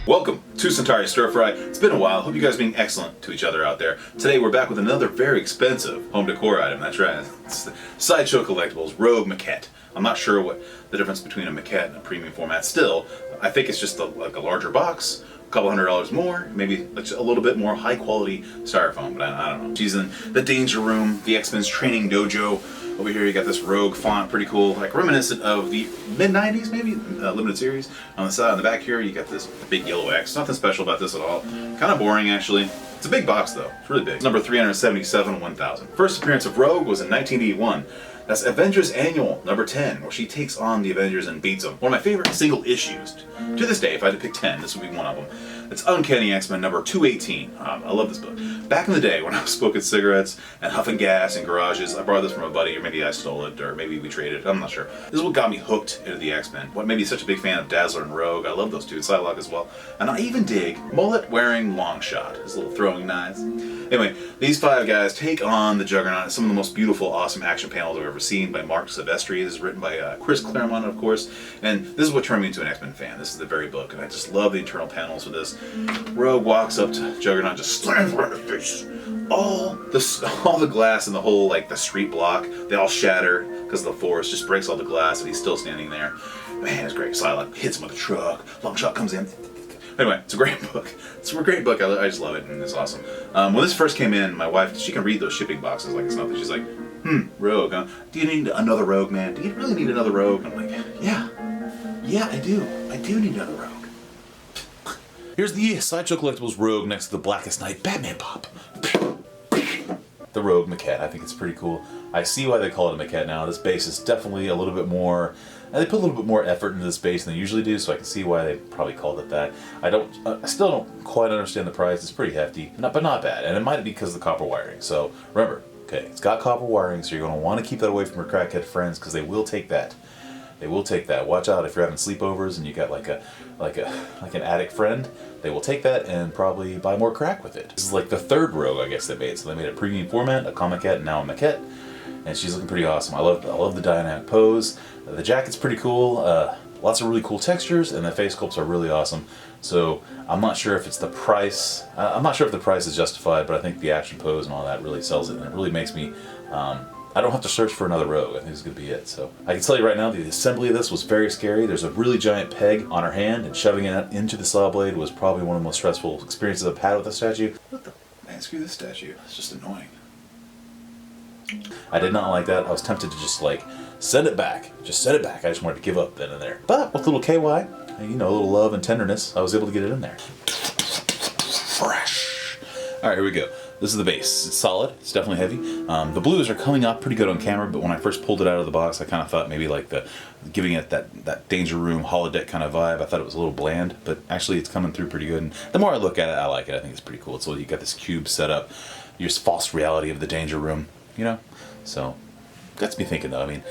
Welcome to Centauri Stir Fry. It's been a while. Hope you guys are being excellent to each other out there. Today we're back with another very expensive home decor item. That's right. It's the Sideshow Collectibles Rogue Maquette. I'm not sure what the difference between a maquette and a premium format. Still, I think it's just like a larger box, a couple $100 more, maybe a little bit more high quality styrofoam, but I don't know. She's in the Danger Room, the X-Men's training dojo. Over here you got this Rogue font, pretty cool, like reminiscent of the mid-90s maybe, limited series. On the side, on the back here, you got this big yellow X. Nothing special about this at all. Kind of boring actually. It's a big box though, it's really big. It's number 377, 1000. First appearance of Rogue was in 1981. That's Avengers Annual, number 10, where she takes on the Avengers and beats them. One of my favorite single issues. To this day, if I had to pick 10, this would be one of them. It's Uncanny X-Men number 218. I love this book. Back in the day when I was smoking cigarettes and huffing gas in garages, I borrowed this from a buddy, or maybe I stole it, or maybe we traded it, I'm not sure. This is what got me hooked into the X-Men. What made me such a big fan of Dazzler and Rogue. I love those two, and Psylocke as well. And I even dig mullet-wearing Longshot, his little throwing knives. Anyway, these five guys take on the Juggernaut. Some of the most beautiful, awesome action panels I've ever seen by Mark Silvestri. This is written by Chris Claremont, of course. And this is what turned me into an X-Men fan. This is the very book, and I just love the internal panels with this. Rogue walks up to Juggernaut, just slams right in the face. All the glass in the whole, like, the street block, they all shatter because the force just breaks all the glass, and he's still standing there. Man, it's great. Psylocke hits him with a truck. Longshot comes in. Anyway, it's a great book. It's a great book. I just love it, and it's awesome. When this first came in, my wife, she can read those shipping boxes like it's nothing. She's like, Rogue, huh? Do you need another Rogue, man? Do you really need another Rogue? I'm like, yeah, I do. I do need another Rogue. Here's the Sideshow Collectibles Rogue next to the Blackest Night Batman Pop. The Rogue Maquette. I think it's pretty cool. I see why they call it a maquette now. This base is definitely a little bit more... And they put a little bit more effort into this base than they usually do, so I can see why they probably called it that. I still don't quite understand the price. It's pretty hefty, but not bad. And it might be because of the copper wiring. So remember, okay, it's got copper wiring, so you're going to want to keep that away from your crackhead friends because they will take that. They will take that. Watch out if you're having sleepovers and you got like an addict friend. They will take that and probably buy more crack with it. This is like the third Rogue, I guess, they made. So they made a premium format, a comiquette, and now a maquette. And she's looking pretty awesome. I love the dynamic pose. The jacket's pretty cool. Lots of really cool textures, and the face sculpts are really awesome. So I'm not sure if it's the price. I'm not sure if the price is justified, but I think the action pose and all that really sells it, and it really makes me. I don't have to search for another Rogue. I think this is going to be it. So I can tell you right now, the assembly of this was very scary. There's a really giant peg on her hand, and shoving it into the saw blade was probably one of the most stressful experiences I've had with a statue. What the man? Screw this statue. It's just annoying. I did not like that. I was tempted to just like send it back. Just send it back. I just wanted to give up then and there. But with a little KY, you know, a little love and tenderness, I was able to get it in there. Fresh. All right, here we go. This is the base. It's solid. It's definitely heavy. The blues are coming off pretty good on camera, but when I first pulled it out of the box, I kind of thought maybe like giving it that Danger Room holodeck kind of vibe. I thought it was a little bland, but actually it's coming through pretty good. And the more I look at it, I like it. I think it's pretty cool. So you got this cube set up, your false reality of the Danger Room, you know? So gets me thinking though. I mean,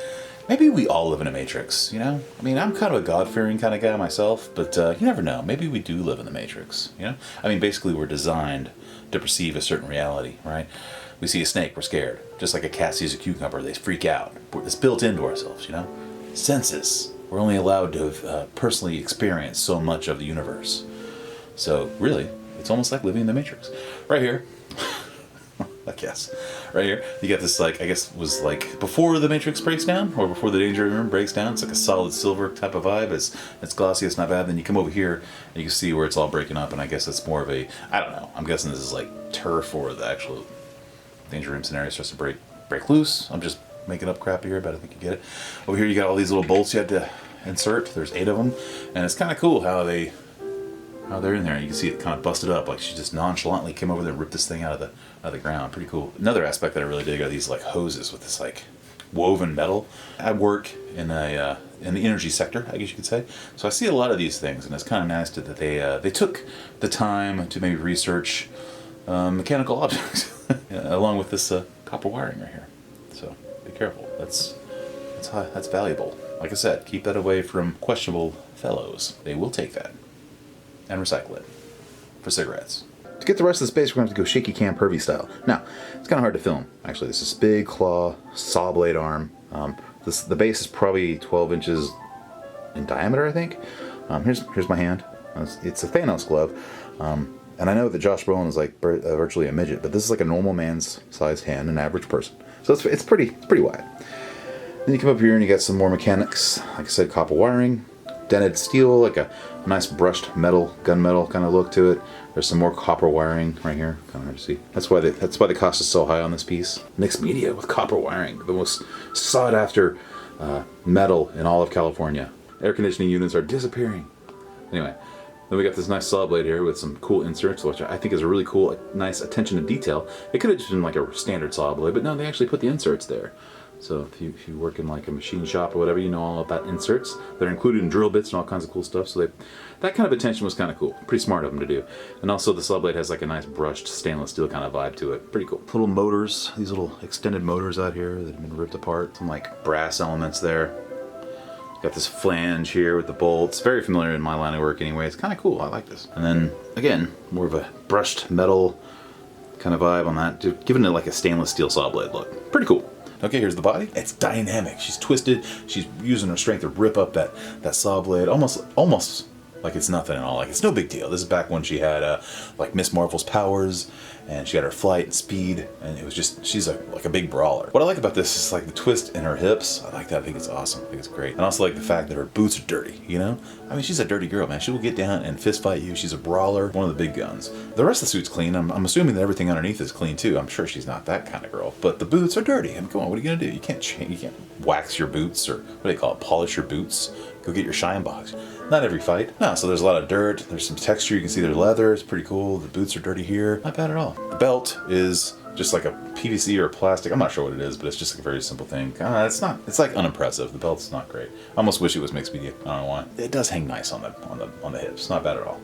maybe we all live in a matrix, you know? I mean, I'm kind of a God-fearing kind of guy myself, but you never know. Maybe we do live in the matrix, you know? I mean, basically we're designed to perceive a certain reality, right? We see a snake, we're scared. Just like a cat sees a cucumber, they freak out. It's built into ourselves, you know? Senses. We're only allowed to personally experience so much of the universe. So really, it's almost like living in the matrix. Right here, I guess. Right here, you got this, like, I guess was like before the Matrix breaks down, or before the Danger Room breaks down. It's like a solid silver type of vibe. It's glossy, it's not bad. Then you come over here, and you can see where it's all breaking up, and I guess it's more of a, I don't know, I'm guessing this is like turf, or the actual Danger Room scenario starts to break loose. I'm just making up crap here, but I think you get it. Over here you got all these little bolts you had to insert. There's 8 of them, and it's kind of cool how they're in there. You can see it kind of busted up, like she just nonchalantly came over there and ripped this thing out of the ground. Pretty cool. Another aspect that I really dig are these like hoses with this like woven metal. I work in the energy sector, I guess you could say. So I see a lot of these things, and it's kind of nice that they took the time to maybe research mechanical objects along with this copper wiring right here. So be careful. That's valuable. Like I said, keep that away from questionable fellows. They will take that and recycle it for cigarettes. To get the rest of the space, we're going to have to go shaky cam pervy style. Now, it's kind of hard to film. Actually, this is big claw saw blade arm. The base is probably 12 inches in diameter, I think. Here's my hand. It's a Thanos glove. And I know that Josh Brolin is like virtually a midget, but this is like a normal man's sized hand, an average person. So it's pretty wide. Then you come up here and you got some more mechanics. Like I said, copper wiring, dented steel, like a nice brushed metal, gunmetal kind of look to it. There's some more copper wiring right here, kind of hard to see. That's why the cost is so high on this piece. Mixed media with copper wiring, the most sought after metal in all of California. Air conditioning units are disappearing. Anyway, then we got this nice saw blade here with some cool inserts, which I think is a really cool, nice attention to detail. It could have just been like a standard saw blade, but no, they actually put the inserts there. So if you work in like a machine shop or whatever, you know all about inserts. They're included in drill bits and all kinds of cool stuff. So that kind of attention was kind of cool. Pretty smart of them to do. And also the saw blade has like a nice brushed stainless steel kind of vibe to it. Pretty cool. Little motors, these little extended motors out here that have been ripped apart. Some like brass elements there. Got this flange here with the bolts. Very familiar in my line of work anyway. It's kind of cool. I like this. And then again, more of a brushed metal kind of vibe on that, giving it like a stainless steel saw blade look. Pretty cool. Okay, here's the body. It's dynamic. She's twisted. She's using her strength to rip up that saw blade, almost like it's nothing at all. Like it's no big deal. This is back when she had like Miss Marvel's powers, and she had her flight and speed, and it was just, she's like a big brawler. What I like about this is like the twist in her hips. I like that. I think it's awesome. I think it's great. And I also like the fact that her boots are dirty, you know? I mean, she's a dirty girl, man. She will get down and fist fight you. She's a brawler, one of the big guns. The rest of the suit's clean. I'm assuming that everything underneath is clean too. I'm sure she's not that kind of girl. But the boots are dirty. I mean, come on, what are you gonna do? You can't wax your boots, or what do they call it? Polish your boots. Go get your shine box. Not every fight. No, so there's a lot of dirt. There's some texture. You can see there's leather. It's pretty cool. The boots are dirty here. Not bad at all. The belt is just like a PVC or plastic. I'm not sure what it is, but it's just like a very simple thing. It's like unimpressive. The belt's not great. I almost wish it was mixed media. I don't know why. It does hang nice on the hips. Not bad at all.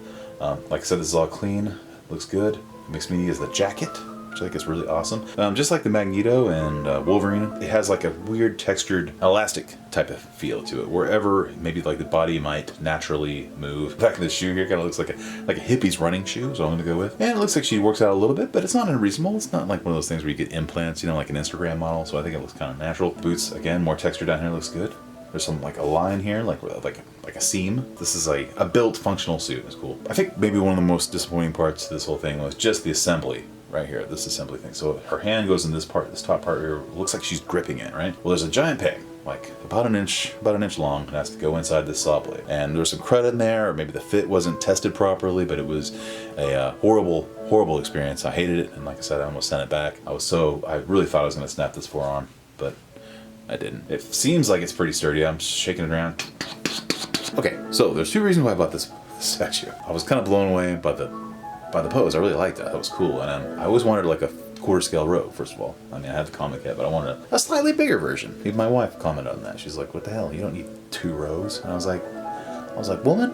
Like I said, this is all clean. Looks good. Mixed media is the jacket, which I think is really awesome. Just like the Magneto and Wolverine, it has like a weird textured elastic type of feel to it. Wherever maybe like the body might naturally move. Back in the shoe here kind of looks like a hippie's running shoe, so I'm gonna go with. And it looks like she works out a little bit, but it's not unreasonable. It's not like one of those things where you get implants, you know, like an Instagram model. So I think it looks kind of natural. Boots, again, more texture down here, looks good. There's some like a line here, like a seam. This is a built functional suit. It's cool. I think maybe one of the most disappointing parts to this whole thing was just the assembly. Right here, this assembly thing. So her hand goes in this part, this top part here. It looks like she's gripping it, right? Well, there's a giant peg, like about an inch long, and has to go inside this saw blade. And there's some crud in there, or maybe the fit wasn't tested properly, but it was a horrible experience. I hated it, and like I said, I almost sent it back. I really thought I was gonna snap this forearm, but I didn't. It seems like it's pretty sturdy. I'm shaking it around. Okay, so there's two reasons why I bought this statue. I was kind of blown away by the pose. I really liked that. That was cool. And I always wanted like a quarter scale robe, first of all. I mean, I have the comic yet, but I wanted a slightly bigger version. Even my wife commented on that. She's like, what the hell? You don't need 2 rows. And I was like, woman?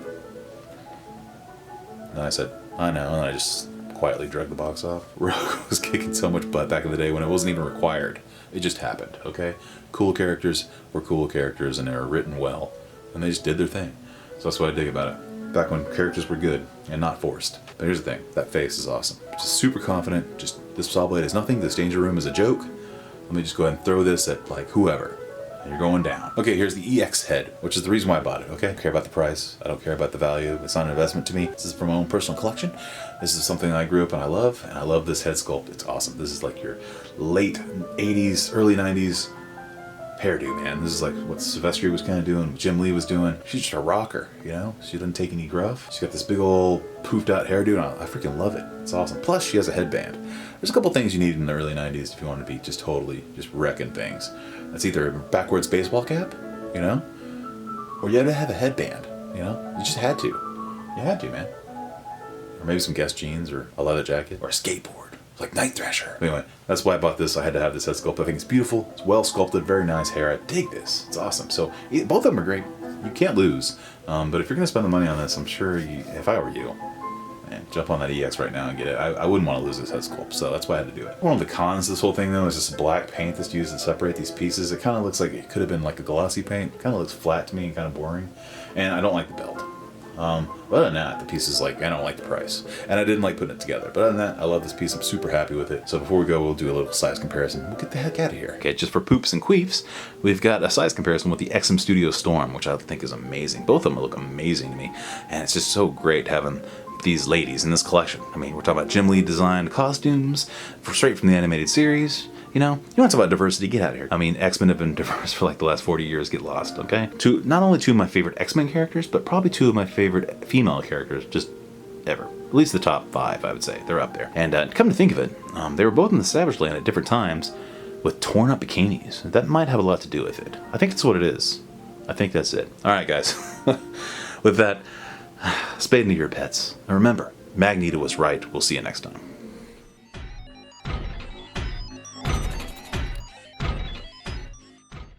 And I said, I know. And I just quietly dragged the box off. Rogue was kicking so much butt back in the day when it wasn't even required. It just happened, okay? Cool characters were cool characters, and they were written well. And they just did their thing. So that's what I dig about it. Back when characters were good and not forced. But here's the thing, that face is awesome. Just super confident, just this saw blade is nothing, this danger room is a joke. Let me just go ahead and throw this at like whoever. And you're going down. Okay, here's the EX head, which is the reason why I bought it, okay? I don't care about the price, I don't care about the value, it's not an investment to me. This is for my own personal collection. This is something I grew up and I love this head sculpt. It's awesome. This is like your late 80s, early 90s hairdo, man. This is like what Sylvester was kind of doing, what Jim Lee was doing. She's just a rocker, you know? She doesn't take any gruff. She's got this big old poofed out hairdo, and I freaking love it. It's awesome. Plus, she has a headband. There's a couple things you need in the early 90s if you want to be just totally just wrecking things. That's either a backwards baseball cap, you know? Or you had to have a headband, you know? You just had to. You had to, man. Or maybe some Guess jeans, or a leather jacket, or a skateboard. Like Night Thrasher. Anyway, that's why I bought this. I had to have this head sculpt. I think it's beautiful. It's well sculpted, very nice hair. I dig this. It's awesome. So both of them are great. You can't lose. But if you're gonna spend the money on this, I'm sure if I were you, man, jump on that EX right now and get it. I wouldn't want to lose this head sculpt, so that's why I had to do it. One of the cons of this whole thing though is this black paint that's used to separate these pieces. It kind of looks like it could have been like a glossy paint. It kind of looks flat to me and kind of boring. And I don't like the belt. Other than that, the piece is like, I don't like the price. And I didn't like putting it together. But other than that, I love this piece. I'm super happy with it. So before we go, we'll do a little size comparison. We'll get the heck out of here. Okay, just for poops and queefs, we've got a size comparison with the XM Studio Storm, which I think is amazing. Both of them look amazing to me. And it's just so great having these ladies in this collection. I mean, we're talking about Jim Lee designed costumes, straight from the animated series. You know, you want to talk about diversity, get out of here. I mean, X-Men have been diverse for like the last 40 years, get lost, okay? Not only two of my favorite X-Men characters, but probably two of my favorite female characters, just ever. At least the top 5, I would say. They're up there. And come to think of it, they were both in the Savage Land at different times with torn up bikinis. That might have a lot to do with it. I think that's what it is. I think that's it. All right, guys. With that, spade into your pets. And remember, Magneto was right. We'll see you next time.